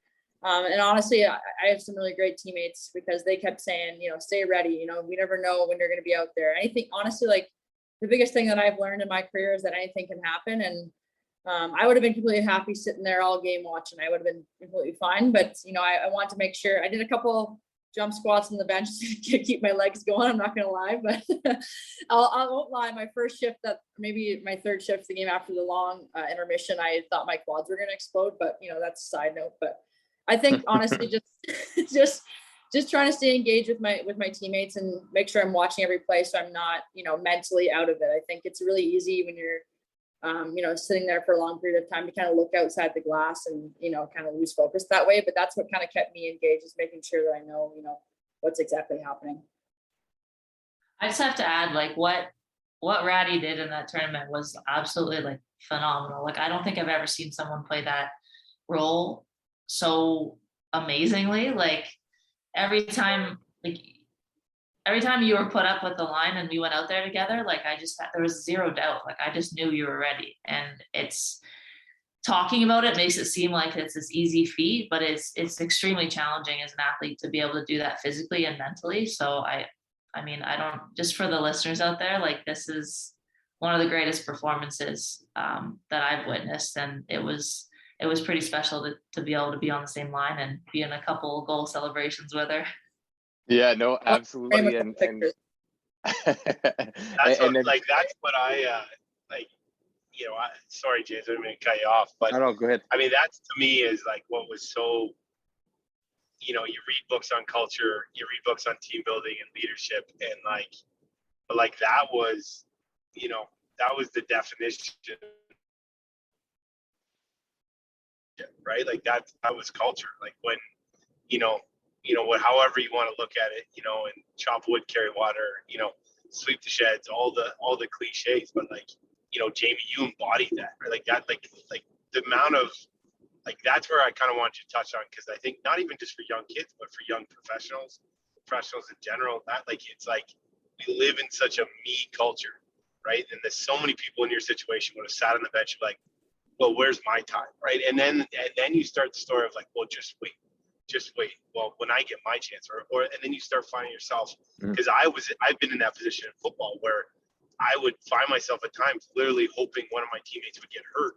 honestly, I have some really great teammates because they kept saying, stay ready. We never know when you're going to be out there. Anything, honestly, like, the biggest thing that I've learned in my career is that anything can happen. And I would have been completely happy sitting there all game watching. I would have been completely fine. But, I want to make sure I did a couple jump squats on the bench to keep my legs going. I'm not going to lie, but I won't lie. My first shift, maybe my third shift, the game after the long intermission, I thought my quads were going to explode, but that's a side note. But I think honestly, just just trying to stay engaged with my teammates and make sure I'm watching every play so I'm not, mentally out of it. I think it's really easy when you're sitting there for a long period of time to kind of look outside the glass and, kind of lose focus that way. But that's what kind of kept me engaged, is making sure that I know, what's exactly happening. I just have to add, like, what Ratty did in that tournament was absolutely, like, phenomenal. Like, I don't think I've ever seen someone play that role so amazingly. Like, every time you were put up with the line and we went out there together, like, there was zero doubt. Like, I just knew you were ready. And it's, talking about it makes it seem like it's this easy feat, but it's extremely challenging as an athlete to be able to do that physically and mentally. So I mean, I don't, just for the listeners out there, like, this is one of the greatest performances that I've witnessed. And it was pretty special to be able to be on the same line and be in a couple goal celebrations with her. Yeah, no, absolutely. And that's what I like, sorry, James, I didn't mean to cut you off, but no, go ahead. I mean, that's, to me, is like what was so, you read books on culture, you read books on team building and leadership, and like that was, that was the definition, right? Like that was culture. Like, when, however you want to look at it, and chop wood, carry water, sweep the sheds, all the cliches, but like, Jamie, you embodied that, right? Like that, like the amount of, like, that's where I kind of want you to touch on, because I think not even just for young kids, but for young professionals in general, that, like, it's like we live in such a me culture, right? And there's so many people in your situation would have sat on the bench like, well, where's my time, right? And then you start the story of like, well, just wait. Well, when I get my chance, and then you start finding yourself, because I've been in that position in football where I would find myself at times literally hoping one of my teammates would get hurt,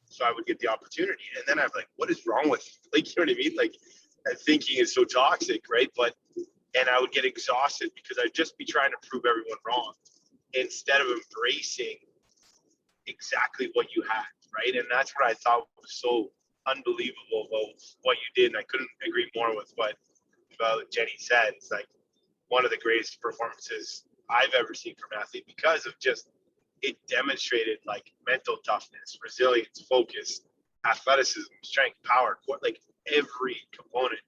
so I would get the opportunity. And then I'm like, what is wrong with you? Like, you know what I mean? Like, thinking is so toxic, right? And I would get exhausted because I'd just be trying to prove everyone wrong instead of embracing exactly what you had, right? And that's what I thought was so unbelievable about what you did. And I couldn't agree more with what Jenny said. It's like one of the greatest performances I've ever seen from an athlete, because of just, it demonstrated like mental toughness, resilience, focus, athleticism, strength, power, like every component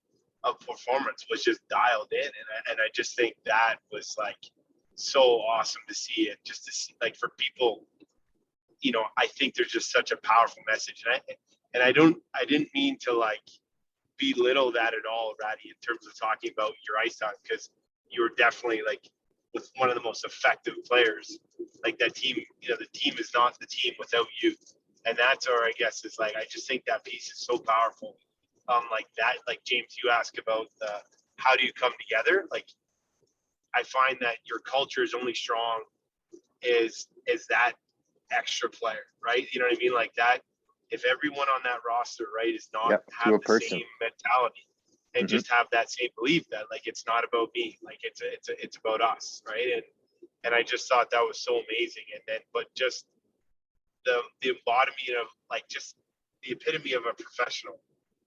of performance was just dialed in. And I just think that was like so awesome to see it, just to see, like, for people, I think there's just such a powerful message. And I didn't mean to like belittle that at all, Ratty, in terms of talking about your ice time, because you were definitely like with one of the most effective players. Like, that team, the team is not the team without you. And that's where, I guess, is like, I just think that piece is so powerful. Like that, like, James, you ask about how do you come together? Like, I find that your culture is only strong is that extra player, right? You know what I mean? Like that, if everyone on that roster, right, is not have the same mentality and just have that same belief that, like, it's not about me, like it's about us, right? And I just thought that was so amazing. And then, but just the embodiment of, like, just the epitome of a professional,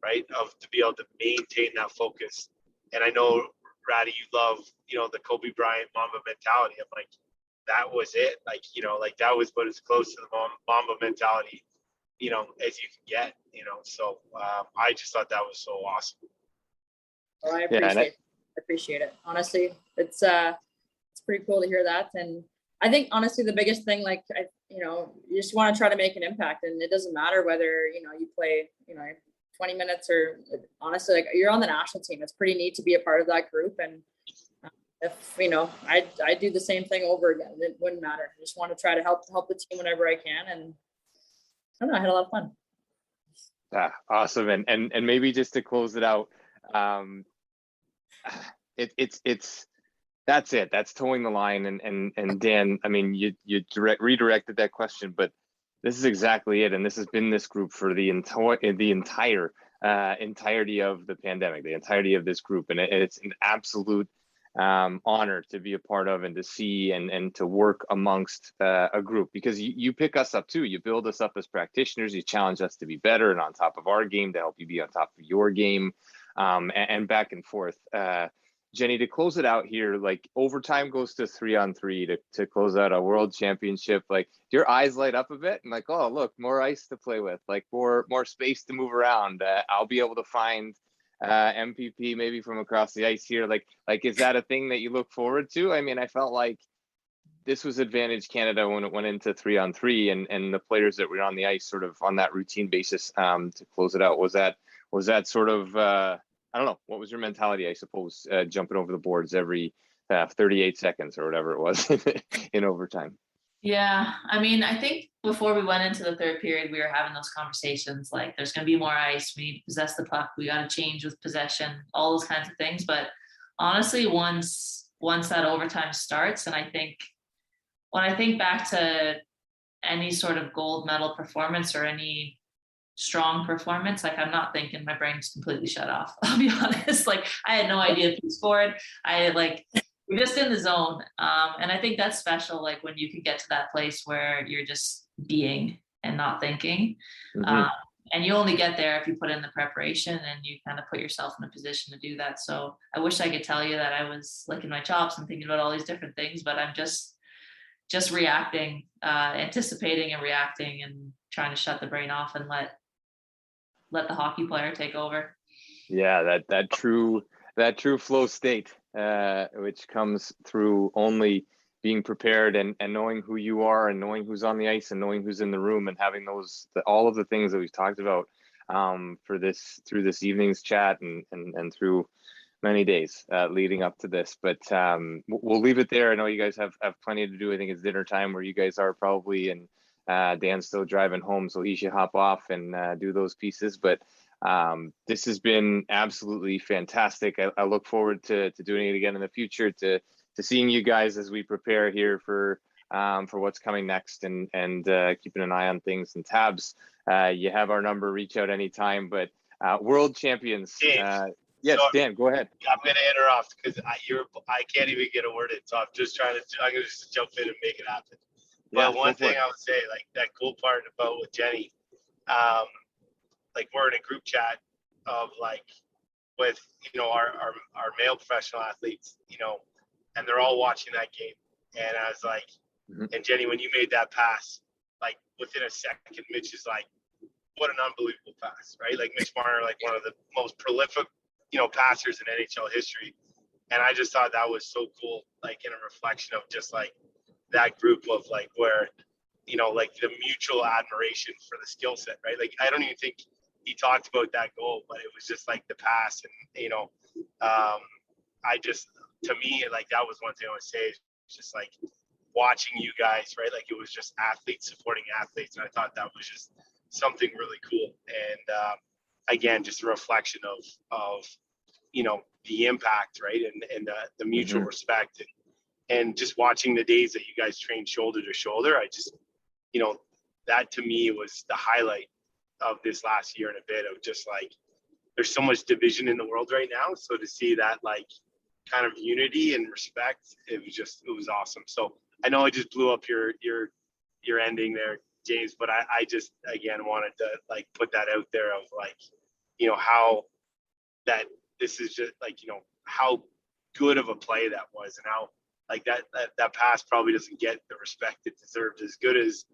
right? Of to be able to maintain that focus. And I know, Ratty, you love, the Kobe Bryant Mamba mentality. I'm like, that was it. Like, like that was about as close to the Mamba mentality, as you can get, so I just thought that was so awesome. Well, I appreciate it. Honestly, it's pretty cool to hear that. And I think, honestly, the biggest thing, like, you just want to try to make an impact, and it doesn't matter whether, you play, 20 minutes or, honestly, like, you're on the national team. It's pretty neat to be a part of that group. And if, I do the same thing over again, it wouldn't matter. I just want to try to help the team whenever I can. And I don't know, I had a lot of fun. Awesome. And maybe just to close it out, it's that's it. That's towing the line. And Dan, I mean, you redirected that question, but this is exactly it. And this has been this group for the entire entirety of the pandemic, the entirety of this group. And it's an absolute honor to be a part of and to see and to work amongst a group, because you pick us up too. You build us up as practitioners. You challenge us to be better and on top of our game, to help you be on top of your game, and back and forth. Jenny, to close it out here, like overtime goes to 3-on-3 to close out a world championship. Like, do your eyes light up a bit and like, oh, look, more ice to play with, like more space to move around. I'll be able to find MPP maybe from across the ice here. Like, is that a thing that you look forward to? I mean, I felt like this was Advantage Canada when it went into 3-on-3, and the players that were on the ice sort of on that routine basis to close it out. Was that sort of I don't know, what was your mentality, I suppose, jumping over the boards every 38 seconds or whatever it was in overtime? Yeah, I mean, I think before we went into the third period, we were having those conversations like there's going to be more ice, we need to possess the puck, we got to change with possession, all those kinds of things. But honestly, once that overtime starts, and I think when I think back to any sort of gold medal performance or any strong performance, like I'm not thinking, my brain's completely shut off. I'll be honest. Like I had no idea who scored. We're just in the zone. And I think that's special. Like when you can get to that place where you're just being and not thinking. Mm-hmm. And you only get there if you put in the preparation and you kind of put yourself in a position to do that. So I wish I could tell you that I was licking my chops and thinking about all these different things, but I'm just reacting, anticipating and reacting and trying to shut the brain off and let the hockey player take over. Yeah, that true flow state, which comes through only being prepared and knowing who you are and knowing who's on the ice and knowing who's in the room and having all of the things that we've talked about through this evening's chat and through many days leading up to this. But we'll leave it there. I know you guys have plenty to do. I think it's dinner time where you guys are probably, and Dan's still driving home, so he should hop off and do those pieces. But this has been absolutely fantastic. I look forward to doing it again in the future, to seeing you guys as we prepare here for what's coming next, and keeping an eye on things and tabs. You have our number, reach out anytime. But world champions. Yes, so, Dan, go ahead. I'm going to interrupt because I can't even get a word in, so I'm going to just jump in and make it happen. Yeah, but one thing I would say, like that cool part about with Jenny, like we're in a group chat of like with our male professional athletes, and they're all watching that game. And I was like, and Jenny, when you made that pass, like within a second, Mitch is like, what an unbelievable pass, right? Like Mitch Marner, like one of the most prolific, passers in NHL history. And I just thought that was so cool, like in a reflection of just like that group of like where, like the mutual admiration for the skill set, right? Like, I don't even think he talked about that goal, but it was just like the pass. And, to me, like that was one thing I would say, is just like watching you guys, right? Like it was just athletes supporting athletes. And I thought that was just something really cool. And again, just a reflection of the impact, right? And the mutual respect and just watching the days that you guys trained shoulder to shoulder. I just, that to me was the highlight of this last year and a bit, of just like, there's so much division in the world right now. So to see that like kind of unity and respect, it was awesome. So I know I just blew up your ending there, James, but I just, again, wanted to like put that out there of like, how that this is just like, how good of a play that was, and how like that pass probably doesn't get the respect it deserved, as good as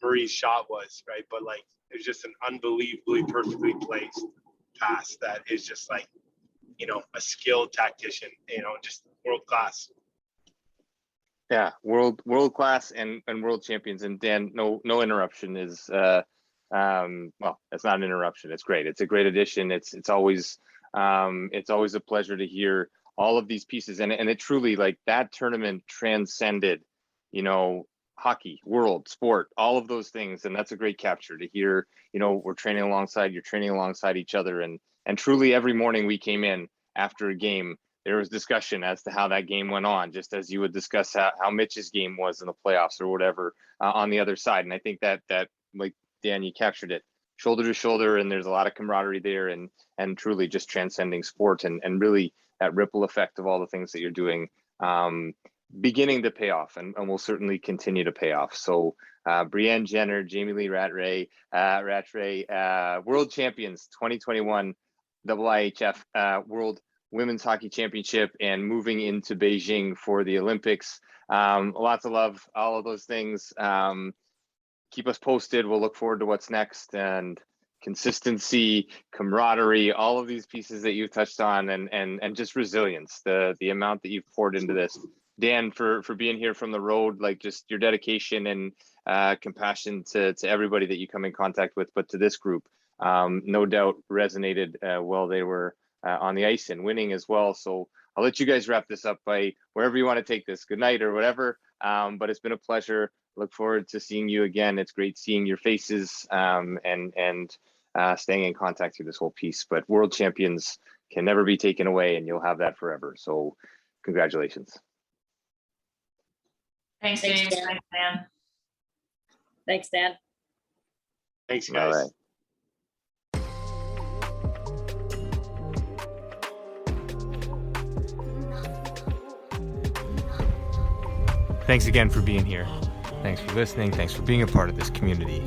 Marie's shot was, right? But like, it was just an unbelievably perfectly placed pass that is just like, a skilled tactician, just world class. Yeah, world class and world champions. And Dan, no interruption is well, it's not an interruption. It's great. It's a great addition. It's always a pleasure to hear all of these pieces, and it truly, like, that tournament transcended, hockey, world, sport, all of those things. And that's a great capture to hear. You're training alongside each other, and truly every morning we came in after a game, there was discussion as to how that game went on, just as you would discuss how Mitch's game was in the playoffs or whatever on the other side. And I think that like, Dan, you captured it, shoulder to shoulder, and there's a lot of camaraderie there, and truly just transcending sport, and really that ripple effect of all the things that you're doing beginning to pay off, and will certainly continue to pay off. So Brianne Jenner, Jamie Lee Rattray, world champions 2021 IIHF World Women's Hockey Championship and moving into Beijing for the Olympics. Lots of love, all of those things. Keep us posted. We'll look forward to what's next, and consistency, camaraderie, all of these pieces that you've touched on, and just resilience, the amount that you've poured into this. Dan, for being here from the road, like just your dedication and compassion to everybody that you come in contact with, but to this group, no doubt resonated while they were on the ice and winning as well. So I'll let you guys wrap this up by wherever you want to take this. Good night or whatever. But it's been a pleasure. Look forward to seeing you again. It's great seeing your faces and staying in contact through this whole piece. But world champions can never be taken away, and you'll have that forever. So congratulations. Thanks, James. Thanks, Dan. Thanks, Dan. Thanks, guys. All right. Thanks again for being here. Thanks for listening. Thanks for being a part of this community.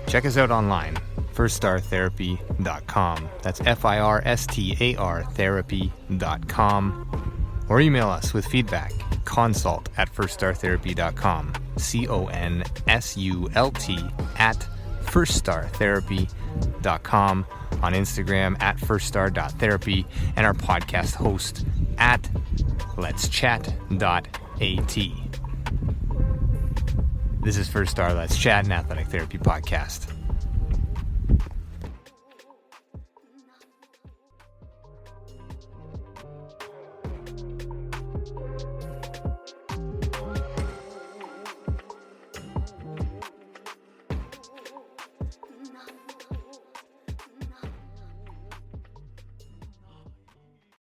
Check us out online, firststartherapy.com. That's FIRSTAR therapy.com. Or email us with feedback, consult@firststartherapy.com. CONSULT@firststartherapy.com. On Instagram @firststar.therapy, and our podcast host @letschat.at. This is First Star Let's Chat, an athletic therapy podcast.